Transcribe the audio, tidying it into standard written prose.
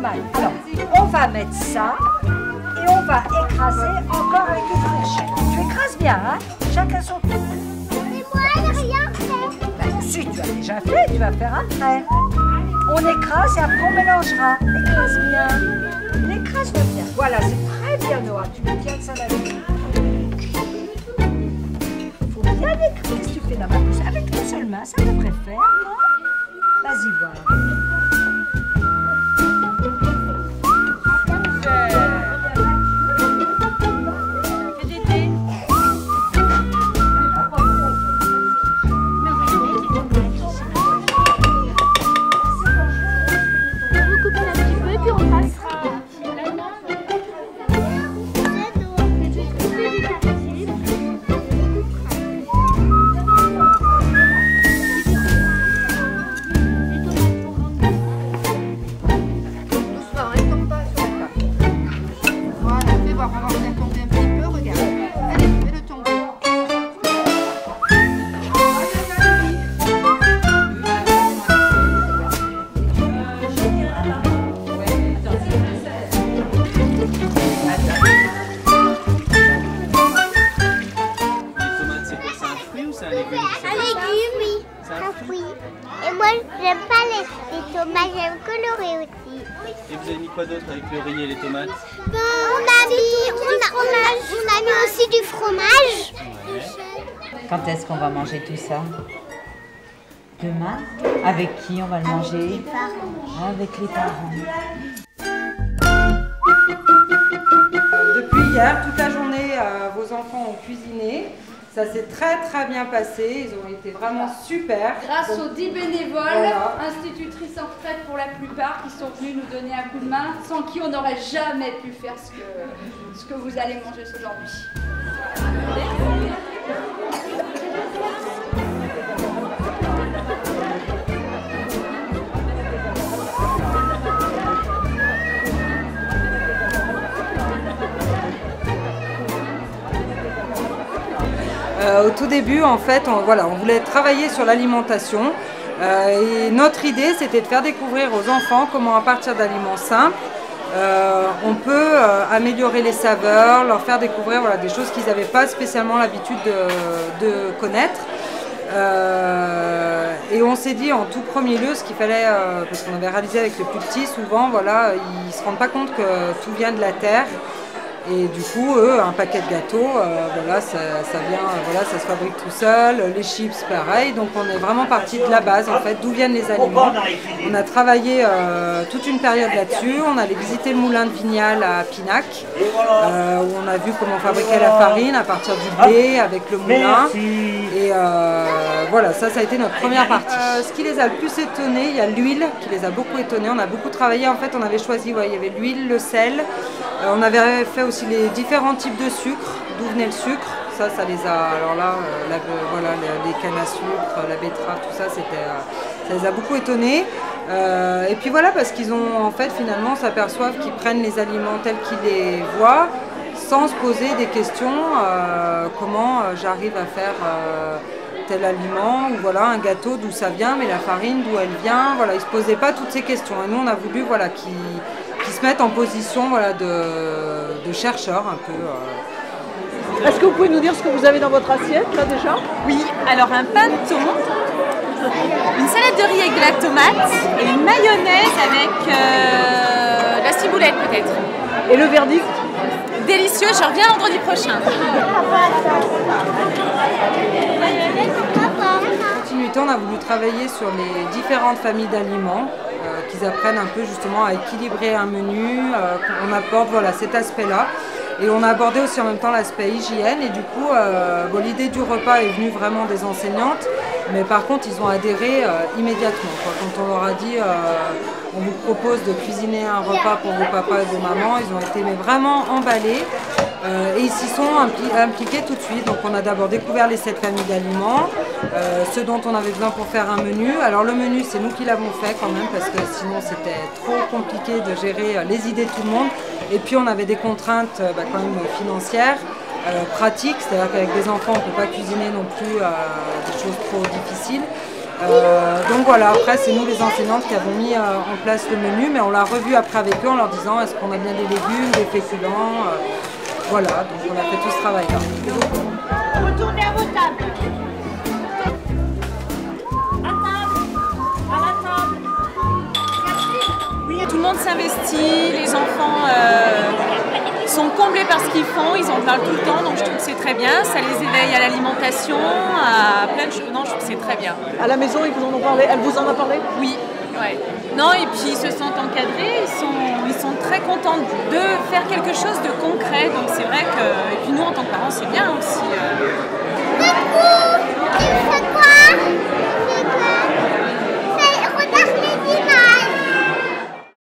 mal. Alors, on va mettre ça et on va écraser encore avec une fourchette. Tu écrases bien, hein? Chacun son tour. Mais moi, elle n'a rien fait. Ben, si tu as déjà fait, tu vas faire après. On écrase et après on mélangera. Écrase bien. L'écrase bien. Voilà, c'est très bien, Noah. Tu me tiens ça là-dessus. Faut bien écraser. Qu'est-ce que tu fais là-bas? Avec une seule main, ça devrait faire, non? Vas-y, voilà. J'aime pas les tomates, j'aime colorer aussi. Et vous avez mis quoi d'autre avec le riz et les tomates? On a mis aussi du fromage. Ouais. Quand est-ce qu'on va manger tout ça? Demain? Avec qui on va le manger? Avec les parents. Avec les parents. Depuis hier, toute la journée, vos enfants ont cuisiné. Ça s'est très bien passé, ils ont été vraiment super. Grâce aux 10 bénévoles, voilà. Institutrices en retraite pour la plupart, qui sont venus nous donner un coup de main, sans qui on n'aurait jamais pu faire ce que vous allez manger aujourd'hui. Au tout début, en fait, on voulait travailler sur l'alimentation et notre idée, c'était de faire découvrir aux enfants comment, à partir d'aliments simples, on peut améliorer les saveurs, leur faire découvrir des choses qu'ils n'avaient pas spécialement l'habitude de connaître. Et on s'est dit en tout premier lieu ce qu'il fallait, parce qu'on avait réalisé avec les plus petits, souvent, ils ne se rendent pas compte que tout vient de la terre. Et du coup, eux, un paquet de gâteaux, ça se fabrique tout seul. Les chips, pareil. Donc, on est vraiment parti de la base, en fait, d'où viennent les aliments. On a travaillé toute une période là-dessus. On allait visiter le moulin de Vignal à Pinac, où on a vu comment fabriquer la farine à partir du blé avec le moulin. Et voilà, ça a été notre première partie. Ce qui les a le plus étonnés, il y a l'huile qui les a beaucoup étonnés. On a beaucoup travaillé, en fait, on avait choisi, il y avait l'huile, le sel. On avait fait aussi les différents types de sucre, d'où venait le sucre. Ça les a, alors là, les cannes à sucre, la betterave, tout ça, ça les a beaucoup étonnés. Et puis voilà, parce qu'ils ont, en fait, finalement, s'aperçoivent qu'ils prennent les aliments tels qu'ils les voient, sans se poser des questions, comment j'arrive à faire tel aliment, ou voilà, un gâteau, d'où ça vient, mais la farine, d'où elle vient. Voilà, ils ne se posaient pas toutes ces questions. Et nous, on a voulu qu'ils se mettent en position de chercheurs un peu. Est-ce que vous pouvez nous dire ce que vous avez dans votre assiette là déjà? Oui, alors un pain de thon, une salade de riz avec de la tomate et une mayonnaise avec la ciboulette peut-être. Et le verdict? Délicieux, je reviens vendredi prochain. En continuité, on a voulu travailler sur les différentes familles d'aliments, qu'ils apprennent un peu justement à équilibrer un menu. On aborde cet aspect-là. Et on a abordé aussi en même temps l'aspect hygiène. Et du coup, l'idée du repas est venue vraiment des enseignantes. Mais par contre, ils ont adhéré immédiatement. Quand on leur a dit on vous propose de cuisiner un repas pour vos papas et vos mamans, ils ont été vraiment emballés. Et ils s'y sont impliqués tout de suite. Donc on a d'abord découvert les 7 familles d'aliments, ce dont on avait besoin pour faire un menu. Alors le menu, c'est nous qui l'avons fait quand même, parce que sinon c'était trop compliqué de gérer les idées de tout le monde. Et puis on avait des contraintes quand même financières, pratiques, c'est-à-dire qu'avec des enfants on ne peut pas cuisiner non plus des choses trop difficiles. Donc voilà, après c'est nous les enseignantes qui avons mis en place le menu, mais on l'a revu après avec eux en leur disant est-ce qu'on a bien des légumes, des féculents, voilà, donc on a fait tout ce travail-là. Retournez à vos tables. Tout le monde s'investit, les enfants sont comblés par ce qu'ils font, ils en parlent tout le temps, donc je trouve que c'est très bien. Ça les éveille à l'alimentation, à plein de choses. Non, je trouve que c'est très bien. À la maison, ils vous en ont parlé? Elle vous en a parlé? Oui, ouais. Non, et puis ils se sentent encadrés, ils sont très contents de faire quelque chose de concret. Donc c'est vrai que, et puis nous en tant que parents, c'est bien aussi.